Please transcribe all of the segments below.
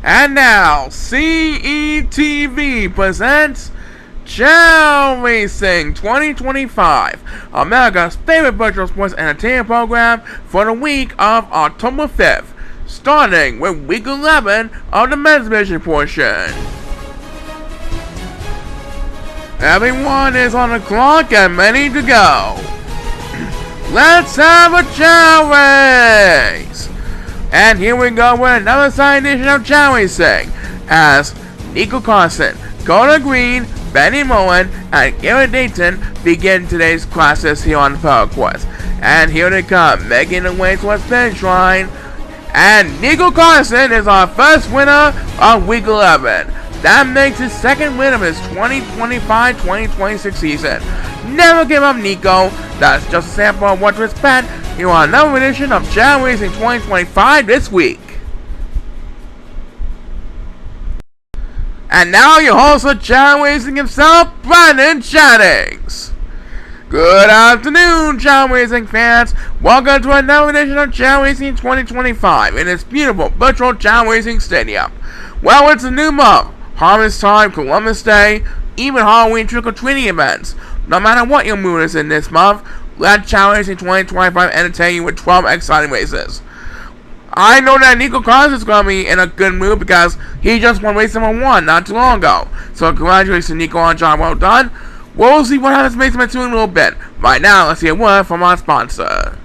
And now, CETV presents Chao Racing 2025, America's favorite virtual sports entertainment program for the week of October 5th, starting with week 11 of the men's division portion. Everyone is on the clock and ready to go. Let's have a Chao race! And here we go with another side edition of Chao Racing, as Nico Carson, Connor Green, Benny Mullen, and Garrett Dayton begin today's classes here on the Power Course. And here they come, making their way towards finish line. And Nico Carson is our first winner of Week 11. That makes his second win of his 2025-2026 season. Never give up, Nico. That's just a sample of what to expect here on another edition of Chao Racing 2025 this week. And now your host of Chao Racing himself, Brandon Jennings. Good afternoon, Chao Racing fans. Welcome to another edition of Chao Racing 2025 in this beautiful virtual Chao Racing Stadium. Well, it's a new month. Harvest time, Columbus Day, even Halloween trick-or-treating events. No matter what your mood is in this month, let Chao Racing 2025 entertain you with 12 exciting races. I know that Nico Carson is going to be in a good mood because he just won race number 1 not too long ago. So congratulations Nico on job well done. We'll see what happens in race number 2 in a little bit. Right now, let's hear a word from our sponsor.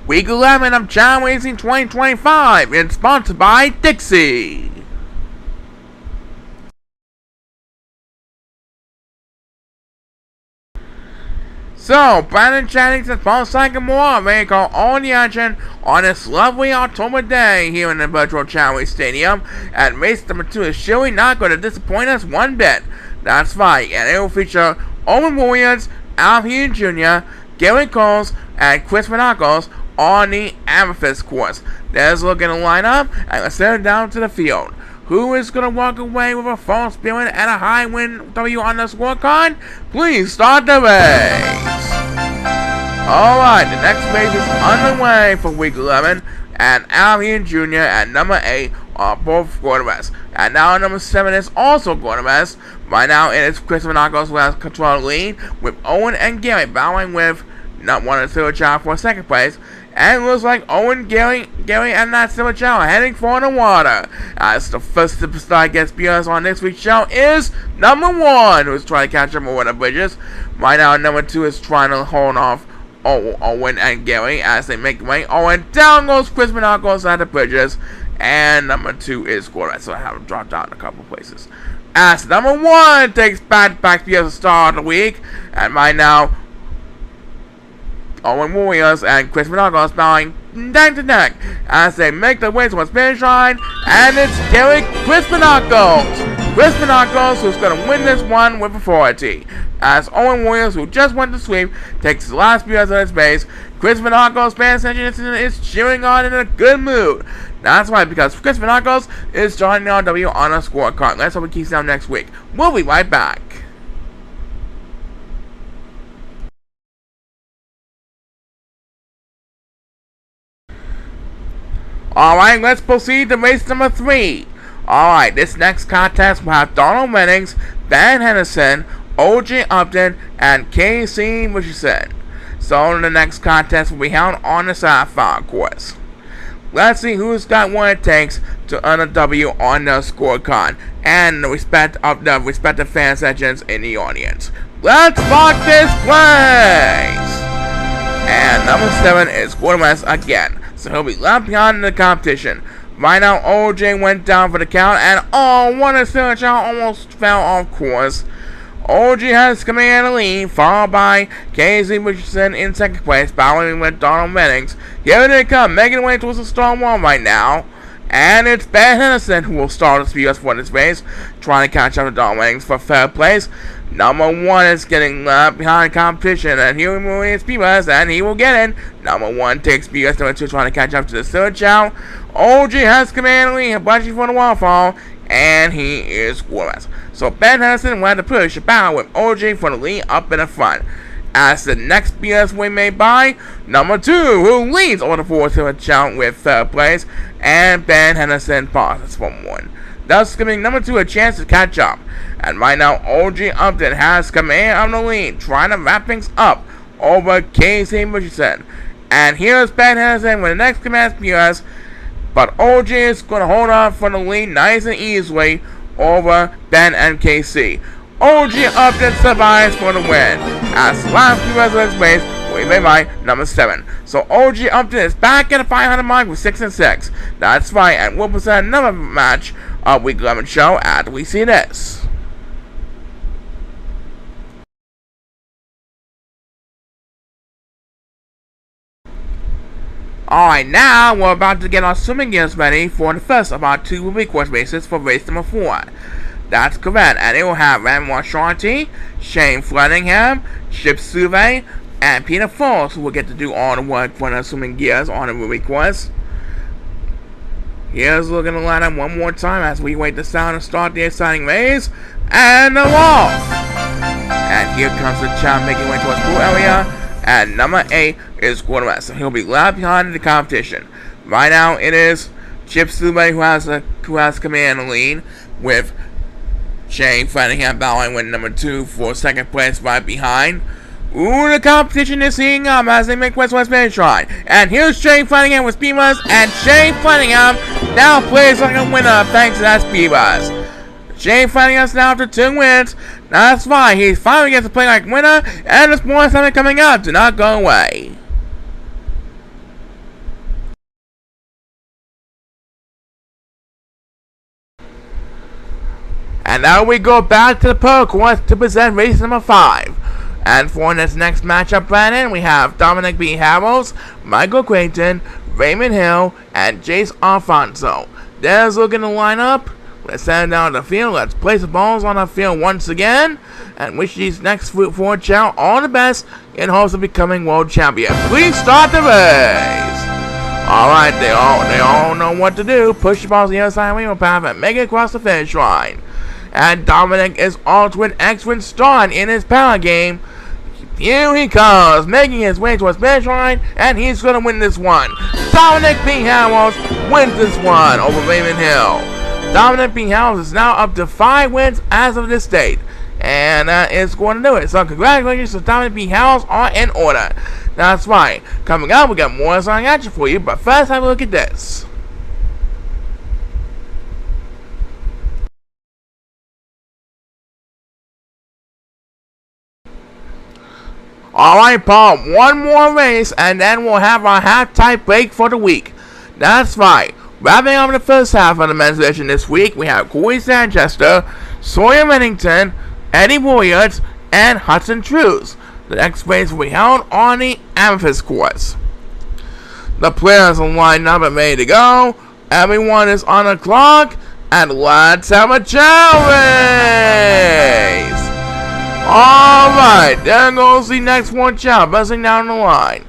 Week 11 of Chao Racing 2025 is sponsored by Dixie. So, Brandon Jennings and Paul Sagamore may call all the action on this lovely October day here in the virtual Chao Racing Stadium, and race number 2 is surely not going to disappoint us one bit. That's right, and it will feature Owen Williams, Al Hughes Jr., Gary Coles, and Chris Menacos on the Amethyst course. There's a look at the lineup, and let's send it down to the field. Who is going to walk away with a false spirit and a high win W on the scorecard? Please start the race. Alright, the next race is underway for Week 11, and Al Hughes Jr. at number 8 are both going to rest. And now number 7 is also going to rest. Right now it is Chris Menacos who has control of the lead, with Owen and Gary battling with not one and Silver Child for second place. And it looks like Owen, Gary, and that Silver Child are heading for the water. As the first superstar guest appearance on this week's show is number 1, who is trying to catch up over the bridges. Right now, number 2 is trying to hold off Owen and Gary as they make their way. Owen, down goes Chris Menacos at the bridges. And number 2 is Gordon, so I have him dropped down a couple places. As number 1 takes back to be the star of the week. And right now, Owen Williams and Chris Menacos bowing neck to neck as they make their way towards finish line, and it's Chris Menacos. Chris Menacos who's going to win this one with authority, as Owen Williams, who just went to sweep, takes the last few yards of his base. Chris Menacos fans is cheering on in a good mood. That's right, because Chris Menacos is starting on W on a scorecard. Let's hope he keeps down next week. We'll be right back. Alright, let's proceed to race number 3. Alright, this next contest will have Donald Reddings, Ben Henderson, O.J. Upton, and K.C. Richardson. So the next contest will be held on the Sapphire course. Let's see who's got what it takes to earn a W on the scorecard, and the respect of the respective fan sections in the audience. Let's rock this place! And number 7 is Gordon West again, so he'll be left behind the competition. Right now, OJ went down for the count, and what a silly child almost fell off course. OJ has command of the lead, followed by Casey Richardson in second place, battling with Donald Reddings. Here they come, making their way towards the start wall right now. And it's Ben Henderson who will start the speed for this race, trying to catch up to Donald Reddings for third place. Number 1 is getting left behind competition, and he will move his speeders, and he will get in. Number 1 takes speeders, number 2 trying to catch up to the third child. OG has command of the lead, bunching for the waterfall, and he is scoreless. So Ben Henderson will have to push a battle with OG for the lead up in the front. as the next BS win made by number 2, who leads over the 4-2 account with 3rd place, and Ben Henderson passes for 1. Thus giving number 2 a chance to catch up. And right now, Ozzie Upton has command of the lead, trying to wrap things up over Casey Richardson. And here's Ben Henderson with the next command BS, but Ozzie is going to hold on for the lead nice and easily over Ben and KC. Ozzie Upton survives for the win, as last few residents race will be made by number 7. So Ozzie Upton is back at the 500 mark with 6-6. That's right, and we'll present another match of Week 11 show after we see this. Alright, now we're about to get our swimming gears ready for the first of our 2 week course races for race number 4. That's correct, and it will have Renoir Shanti, Shane Flettingham, Chip Suve, and Peter Falls, who will get to do all the work for the swimming gears on the week course. Here's looking to line up one more time as we wait the sound to start the exciting race, and the wall! And here comes the child making way towards pool area. And number 8 is Gordon, so he'll be left behind in the competition. Right now, it is Chip Sube who has command and lead, with Shane Flettingham battling with number 2 for 2nd place right behind. Ooh, the competition is heating up as they make West finish line. And here's Shane Flettingham with Speed Buzz, and Shane Flettingham now plays like a winner thanks to that Speed Buzz. Shane Flettingham's now after 2 wins. That's fine. He finally gets to play like winner, and there's more something coming up. Do not go away. And now we go back to the pro course to present race number 5. And for this next matchup, Brandon, we have Dominic B. Harrells, Michael Creighton, Raymond Hill, and Jace Alfonso. There's looking to line up. Let's send down the field. Let's place the balls on the field once again, and wish these next 4 Chow all the best in hopes of becoming world champion. Please start the race. Alright, they all know what to do. Push the balls to the other side of the wheel path and make it across the finish line. And Dominic is also with excellent start in his power game. Here he comes, making his way towards the finish line, and he's going to win this one. Dominic B. Harrells wins this one over Raymond Hill. Dominic B. Harrells is now up to 5 wins as of this date, and that is going to do it. So congratulations to Dominic B. Harrells are in order. That's right. Coming up, we got more exciting action for you, but first have a look at this. Alright, Paul, one more race, and then we'll have our halftime break for the week. That's right. Wrapping up the first half of the men's division this week, we have Corey Sanchester, Sawyer Reddington, Eddie Williams, and Hudson Trues. The next race will be held on the Amethyst course. The players are lined up and ready to go. Everyone is on the clock, and let's have a Chao race! Alright, there goes the next one Chow buzzing down the line.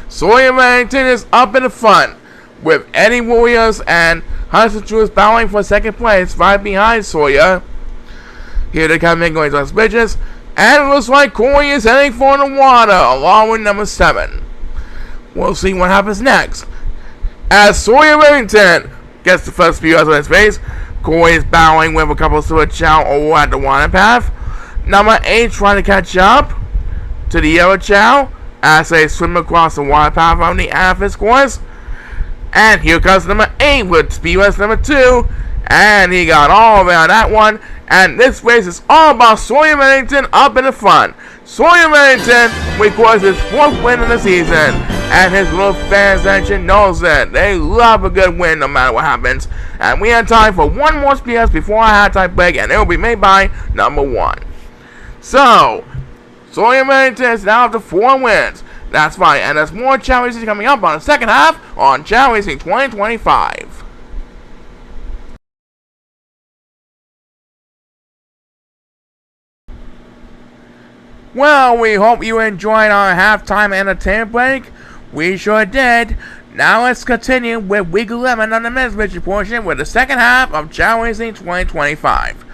Sawyer Reddington is up in the front, with Eddie Williams and Hudson Trues battling for 2nd place right behind Sawyer. Here they come in going to the bridges, and it looks like Corey is heading for the water along with number 7. We'll see what happens next. As Sawyer Reddington gets the first few yards of his race, Corey is battling with a couple of Silver Chow over at the water path. Number 8 trying to catch up to the yellow Chow as they swim across the water path on the Amethyst course. And here comes number 8 with Speedwest number 2. And he got all around that one. And this race is all about Sawyer Reddington up in the front. Sawyer Reddington records his 4th win of the season. And his little fans section knows that they love a good win no matter what happens. And we have time for one more SPS before our halftime break, and it will be made by number 1. So, Sawyer Reddington is now up to 4 wins. That's right, and there's more Chao Racing coming up on the second half on Chao Racing 2025. Well, we hope you enjoyed our halftime entertainment break. We sure did. Now let's continue with Week 11 on the men's division portion with the second half of Chao Racing 2025.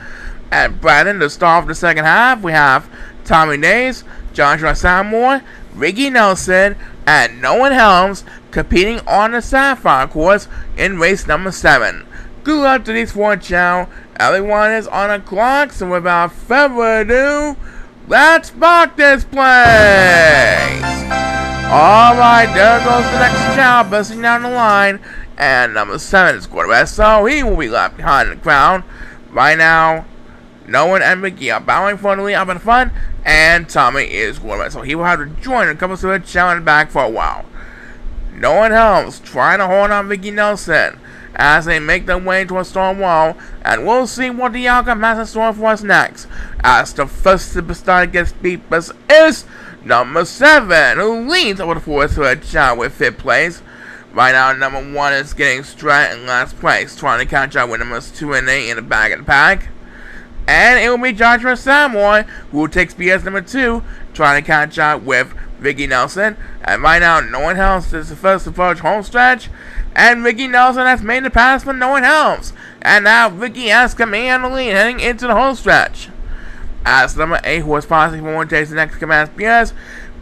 At Brandon, the star of the second half, we have Tommy Nays, Joshua Samore, Ricky Nelson, and Nolan Helms competing on the Sapphire course in race number 7. Good luck to these 4, Chow. Everyone is on the clock, so without further ado, let's mark this place! Alright, there goes the next Chow busting down the line, and number 7 is quarterback, so he will be left behind in the crowd. Right now, Nolan and Ricky are bowing for the lead up in front, and Tommy is quarterback, so he will have to join a couple of Chow in the back for a while. Nolan Helms trying to hold on Ricky Nelson as they make their way to a stone wall, and we'll see what the outcome has in store for us next, as the first superstar that gets beat is number 7, who leads over the 4th Chow with 5th place. Right now, number 1 is getting straight in last place, trying to catch up with numbers 2 and 8 in the back of the pack. And it will be Joshua Samoy who takes BS number 2, trying to catch up with Ricky Nelson. And right now, Nolan Helms is the first to approach home stretch, and Ricky Nelson has made the pass for Nolan Helms. And now Ricky has command the lead heading into the home stretch. As number 8, who is possibly going to take the next command BS,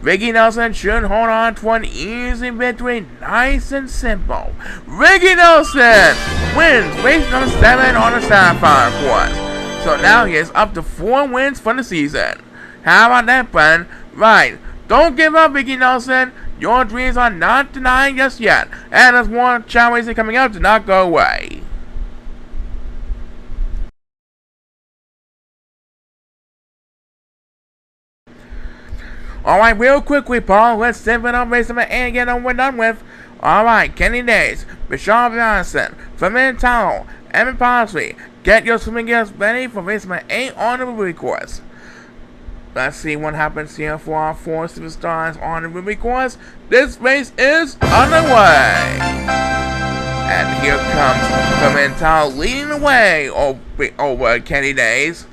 Ricky Nelson should hold on to an easy victory, nice and simple. Ricky Nelson wins race number 7 on the Sapphire course. So now he is up to 4 wins for the season. How about that, Brennan? Right. Don't give up, Ricky Nelson. Your dreams are not denied just yet. And there's more Chao Racing coming out, do not go away. Alright, real quickly, Paul. Let's zip it up race number 8 and get over done with. Alright, Kenny Days, Bishop Johnson, Fermin Towel, Evan Parsley. Get your swimming gears ready for race number 8 on the Ruby course. Let's see what happens here for our 4 superstars on the Ruby course. This race is underway. And here comes Fermental leading the way over Kenny Days.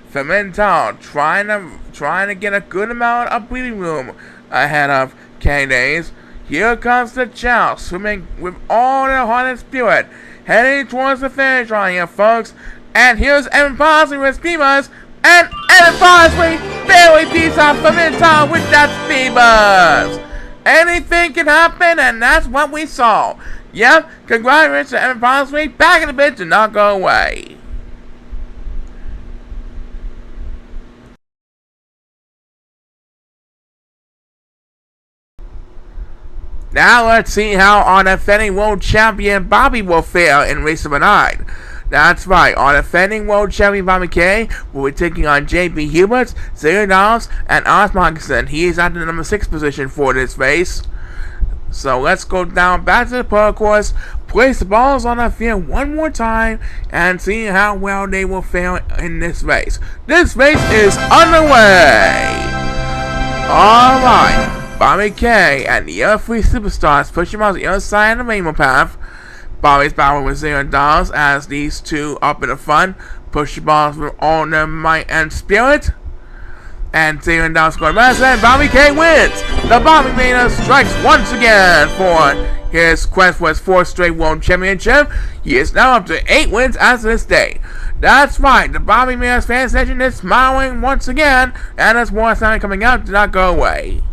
Fermental trying to get a good amount of breathing room ahead of Kenny Days. Here comes the Chow, swimming with all their heart and spirit, heading towards the finish line here, folks. And here's Evan Parsley with Speedbuzz, and Evan Parsley barely beats out Fermental with that Speedbuzz. Anything can happen, and that's what we saw. Yep, congratulations to Evan Parsley, back in the bit to not go away. Now let's see how our defending world champion Bobby will fare in race number 9. That's right, our defending world champion Bobby K will be taking on JP Hubert, Zero Dollars, and Oz Markinson. He is at the number 6 position for this race. So let's go down back to the pro course, place the balls on the field one more time, and see how well they will fare in this race. This race is underway! Alright. Bobby K and the other 3 superstars push him on the other side of the rainbow path. Bobby's battling with $0 as these 2 up in the front push the balls with all their might and spirit. And $0 scored last, and Bobby K wins! The Bobby Mainer strikes once again for his quest for his 4th straight world championship. He is now up to 8 wins as of this day. That's right, the Bobby Mainer fan station is smiling once again, and there's more sign coming out, do not go away.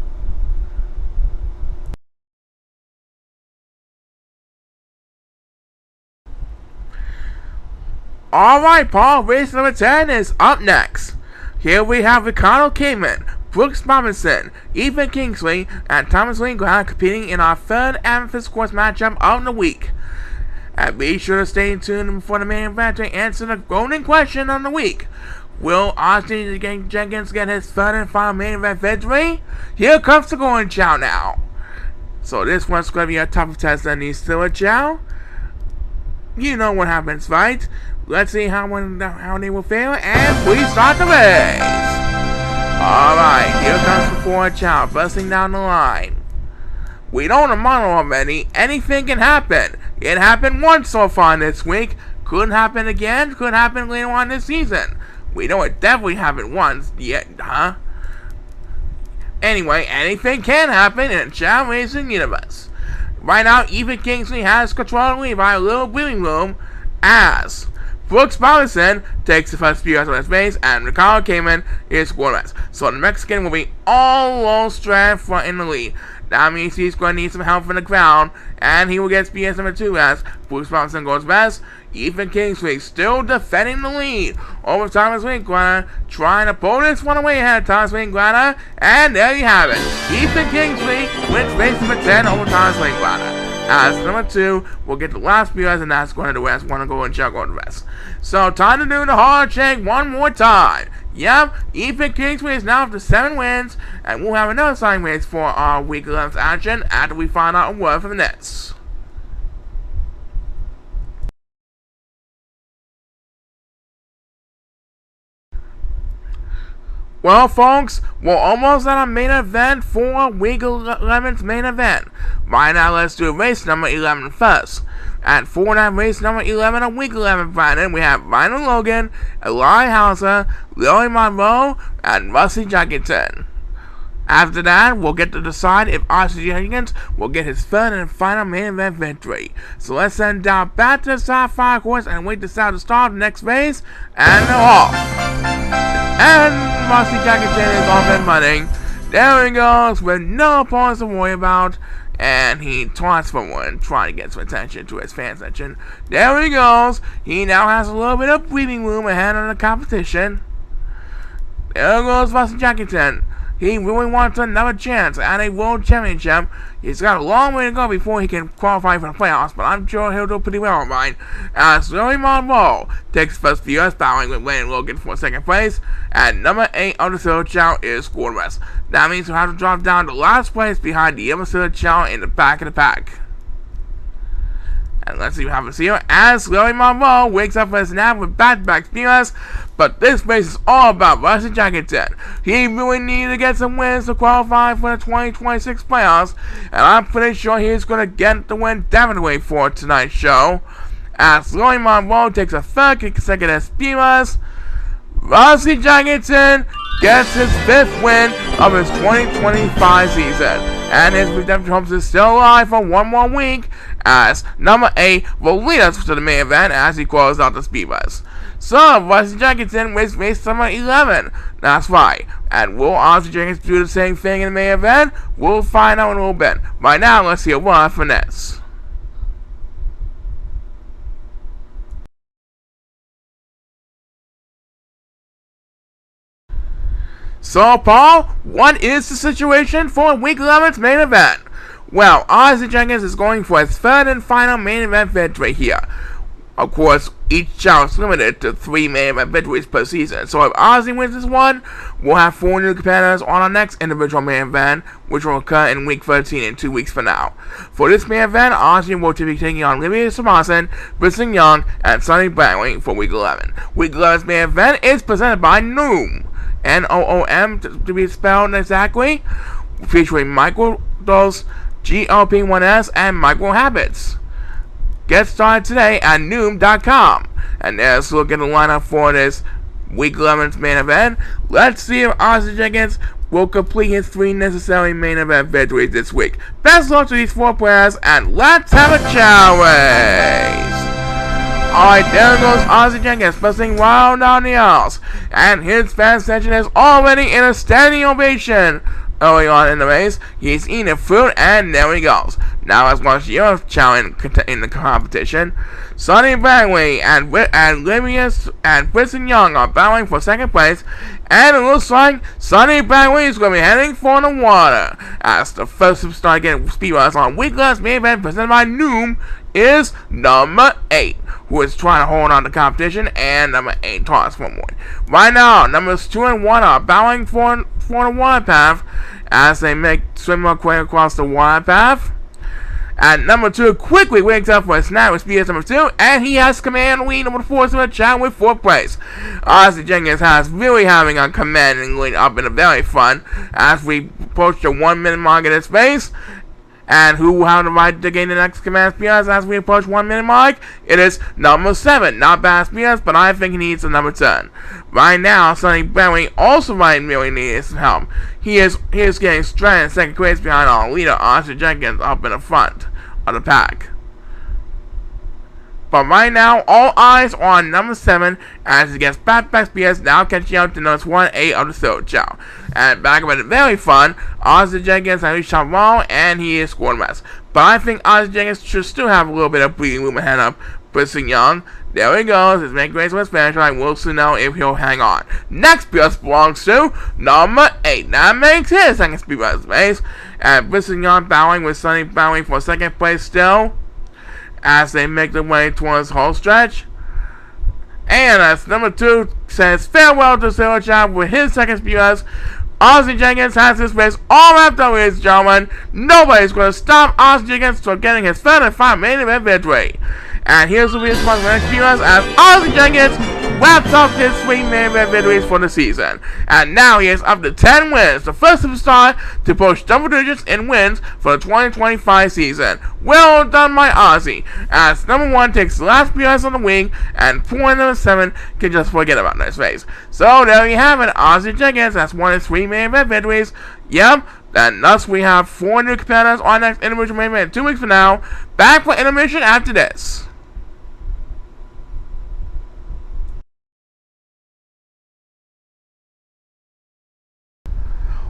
Alright, Paul, race number 10 is up next. Here we have Ricardo Kingman, Brooks Robinson, Ethan Kingsley, and Thomas Lindgren competing in our 3rd Amethyst Course matchup of the week. And be sure to stay tuned for the main event to answer the golden question of the week. Will Ozzie Jenkins get his 3rd and final main event victory? Here comes the golden Chow now. So this one's going to be a tougher test than the Silver Chow. You know what happens, right? Let's see how they will fare, and we start the race. Alright, here comes the 4 Chow, busting down the line. We know the model already, anything can happen. It happened once so far this week, could happen again, could happen later on this season. We know it definitely happened once, yet, huh? Anyway, anything can happen in the Chao Racing universe. Right now, Ethan Kingsley has control of the lead by a little breathing room, as Brooks Robinson takes the first few yards on his base, and Ricardo Cayman is scoreless. So the Mexican will be almost straight front in the lead. That means he's going to need some help from the ground, and he will get SPS number 2 as Brooks Robinson goes best. Ethan Kingsley still defending the lead over Thomas Winkliner, trying to pull this one away ahead of Thomas Winkliner, and there you have it. Ethan Kingsley wins base number 10 over Thomas Winkliner. As number 2, we'll get the last few guys, and that's going to the West. Want to go and check on the rest. So time to do the hard check one more time. Yep, Ethan Kingsley is now up to 7 wins, and we'll have another sign race for our Week 11's action after we find out a word from the Nets. Well, folks, we're almost at our main event for Week 11's main event. Right now, let's do race number 11 first. At 4-9 race number 11 on Week 11 Friday, we have Ryan Logan, Eli Hauser, Lily Monroe, and Ozzie Jenkins. After that, we'll get to decide if Ozzie Jenkins will get his third and final main event victory. So let's send down back to the Sapphire course and wait to start the next race, and they're off. And Ozzie Jenkins is off and running. There he goes with no opponents to worry about. And he taunts for one, trying to get some attention to his fan section. There he goes. He now has a little bit of breathing room ahead of the competition. There goes Ozzie Jenkins. He really wants another chance at a world championship. He's got a long way to go before he can qualify for the playoffs, but I'm sure he'll do pretty well on mine. As Lily Monroe takes first few years, battling with Wayne Logan for second place. And number 8 on the Silver Chow is scoreless. That means he'll have to drop down to last place behind the other Silver Chow in the back of the pack. And let's see what happens here as Lily Monroe wakes up from his nap with back-to-back speeders. But this race is all about Ozzie Jenkins. He really needed to get some wins to qualify for the 2026 playoffs, and I'm pretty sure he's going to get the win definitely for tonight's show. As Lily Monroe takes a third consecutive speeders, Ozzie Jenkins gets his 5th win of his 2025 season, and his redemption hopes is still alive for one more week, as number 8 will lead us to the main event as he closes out the speeders. So, Ozzie Jenkins wins race number 11. That's right. And will Ozzie Jenkins do the same thing in the main event? We'll find out in a little bit. Right now, let's hear one from Ness. So, Paul, what is the situation for Week 11's main event? Well, Ozzie Jenkins is going for his third and final main event victory here. Of course, each challenge is limited to 3 main event victories per season. So if Ozzie wins this one, we'll have 4 new competitors on our next individual main event, which will occur in Week 13 in 2 weeks from now. For this main event, Ozzie will be taking on Olivia Samarson, Brisson Young, and Sonny Bradley for Week 11. Week 11's main event is presented by Noom, N-O-O-M to be spelled exactly, featuring Michael Dose, GLP-1S, and Micro Habits. Get started today at Noom.com. And let's look at the lineup for this Week 11's main event. Let's see if Ozzie Jenkins will complete his 3 necessary main event victories this week. Best luck to these 4 players, and let's have a Chao race! Alright, there goes Ozzie Jenkins, pressing wild down the aisles. And his fan section is already in a standing ovation. Early on in the race, he's eating a fruit, and there he goes. Now let's watch your Chao in the competition. Sonny Bradley and Livius and Brisson Young are battling for second place, and it looks like Sonny Bradley is going to be heading for the water. As the first superstar getting speedruns on Week 11's main event presented by Noom is number 8, who is trying to hold on to the competition, and number 8 toss for one. Right now, numbers 2 and 1 are battling for the water path as they make swim their way across the water path. And number 2 quickly wakes up for a snap with speed number 2, and he has command lead number 4 to the chat with 4th place. Ozzie Jenkins has really having a commanding lead up in the very front as we approach the 1 minute mark in this race. And who will have the right to gain the next command speeders as we approach 1 minute mark? It is number 7. Not bad speeders, but I think he needs a number 10. Right now, Sonny Bradley also might really need some help. He is getting straight in second place behind our leader, Ozzie Jenkins, up in the front of the pack. But right now, all eyes are on number 7 as he gets back BS, now catching up to numbers 1 8 of the Silver Chow. And back up at it, very fun, Ozzie Jenkins has reached out wrong and he is scored less. But I think Ozzie Jenkins should still have a little bit of breathing room ahead of Brisson Young. There he goes, his main race with Spanish line. We'll soon know if he'll hang on. Next BS belongs to number 8. That makes his second speed race. And Brisson Young battling with Sonny battling for second place still, as they make their way towards the home stretch. And as number 2 says farewell to Silver Chow with his second speed race, Ozzie Jenkins has this race all wrapped up, ladies and gentlemen. Nobody's going to stop Ozzie Jenkins from getting his third and final main event victory. And here's the reason for the next few months as Ozzie Jenkins wraps up his 3 main event victories for the season. And now he is up to 10 wins, the first superstar to push double digits in wins for the 2025 season. Well done, my Ozzie, as number 1 takes the last PS on the wing, and point number 7 can just forget about this race. So there you have it, Ozzie Jenkins has won his 3 main event victories. Yep. And thus we have 4 new competitors on next individual main event in 2 weeks from now. Back for intermission after this.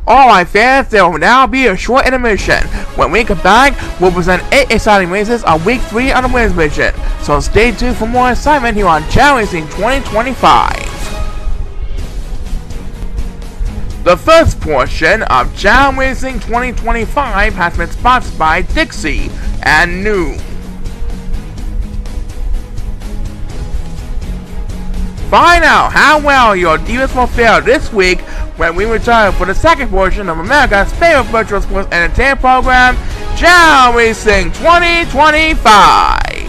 Alright fans, there will now be a short intermission. When we come back, we'll present 8 exciting races on week 3 on the women's division. So stay tuned for more excitement here on Chao Racing 2025. The first portion of Chao Racing 2025 has been sponsored by Dixie and New. Find out how well your dealers will fare this week when we return for the second portion of America's favorite virtual sports entertainment program, Chao Racing 2025.